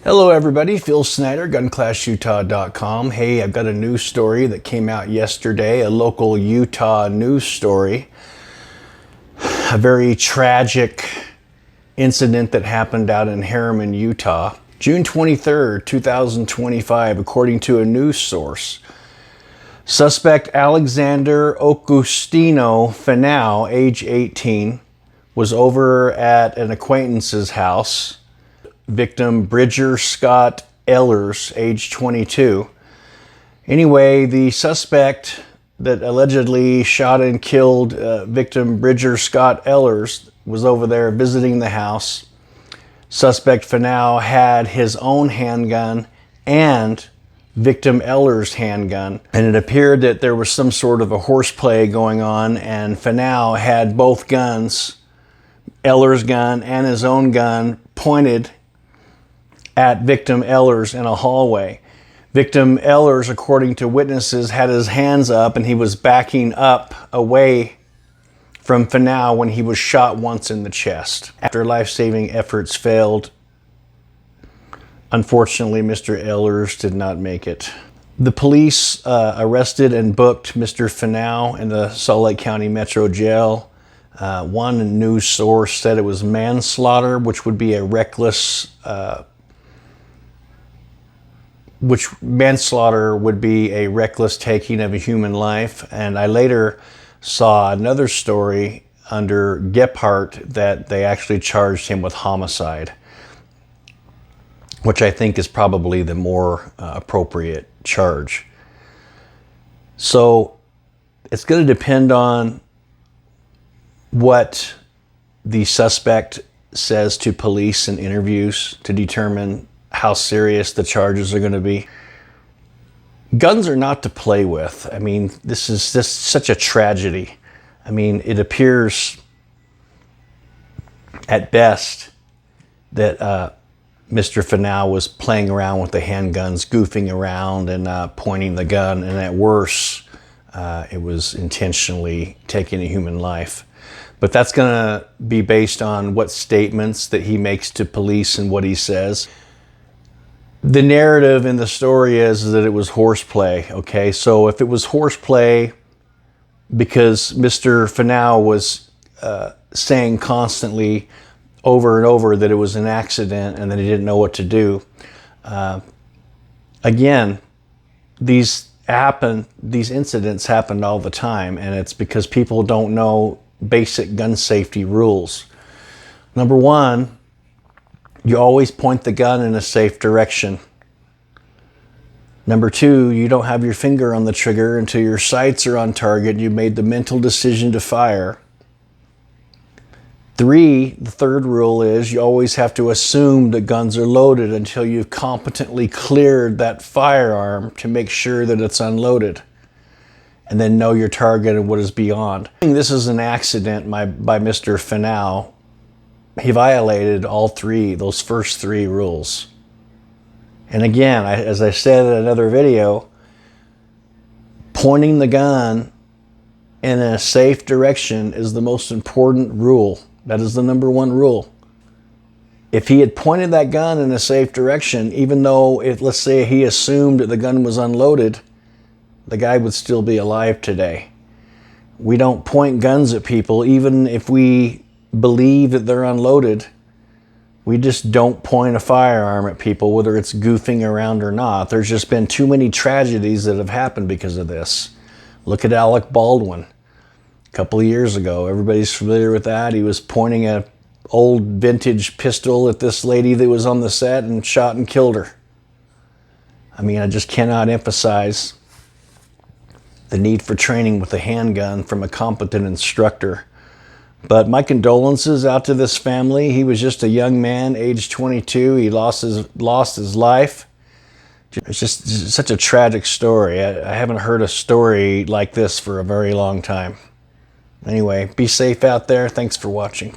Hello everybody, Phil Snyder, GunClassUtah.com. Hey, I've got a news story that came out yesterday, a local Utah news story. A very tragic incident that happened out in Harriman, Utah. June 23rd, 2025, according to a news source. Suspect Alexander Okustino Finau, age 18, was over at an acquaintance's house. Victim Bridjer Scott Ehlers, age 22. Anyway, the suspect that allegedly shot and killed victim Bridjer Scott Ehlers was over there visiting the house. Suspect Finau had his own handgun and victim Ehlers' handgun, and it appeared that there was some sort of a horseplay going on, and Finau had both guns, Ehlers' gun and his own gun, pointed at victim Ehlers in a hallway. Victim Ehlers, according to witnesses, had his hands up and he was backing up away from Finau when he was shot once in the chest. After life-saving efforts failed, unfortunately, Mr. Ehlers did not make it. The police arrested and booked Mr. Finau in the Salt Lake County Metro Jail. One news source said it was manslaughter, which would be a reckless manslaughter would be a reckless taking of a human life. And I later saw another story under Gephardt that they actually charged him with homicide, which I think is probably the more appropriate charge. So it's going to depend on what the suspect says to police in interviews to determine how serious the charges are going to be. Guns are not to play with. I mean, this is just such a tragedy. I mean, it appears at best that Mr. Finau was playing around with the handguns, goofing around and pointing the gun, and at worst, it was intentionally taking a human life. But that's going to be based on what statements that he makes to police and what he says. The narrative in the story is that it was horseplay, okay? So if it was horseplay because Mr. Finau was saying constantly over and over that it was an accident and that he didn't know what to do, again, these incidents happen all the time, and it's because people don't know basic gun safety rules. Number one, you always point the gun in a safe direction. Number two, you don't have your finger on the trigger until your sights are on target. You made the mental decision to fire. Three, the third rule is you always have to assume that guns are loaded until you've competently cleared that firearm to make sure that it's unloaded, and then know your target and what is beyond. This is an accident by Mr. Finau. He violated all three, those first three rules. And again, as I said in another video, pointing the gun in a safe direction is the most important rule. That is the number one rule. If he had pointed that gun in a safe direction, even though, let's say he assumed that the gun was unloaded, the guy would still be alive today. We don't point guns at people, even if we believe that they're unloaded. We just don't point a firearm at people, whether it's goofing around or not. There's just been too many tragedies that have happened because of this. Look at Alec Baldwin a couple of years ago. Everybody's familiar with that. He was pointing an old vintage pistol at this lady that was on the set and shot and killed her. I mean, I just cannot emphasize the need for training with a handgun from a competent instructor. But my condolences out to this family. He was just a young man, age 22. He lost his life. It's just such a tragic story. I haven't heard a story like this for a very long time. Anyway, be safe out there. Thanks for watching.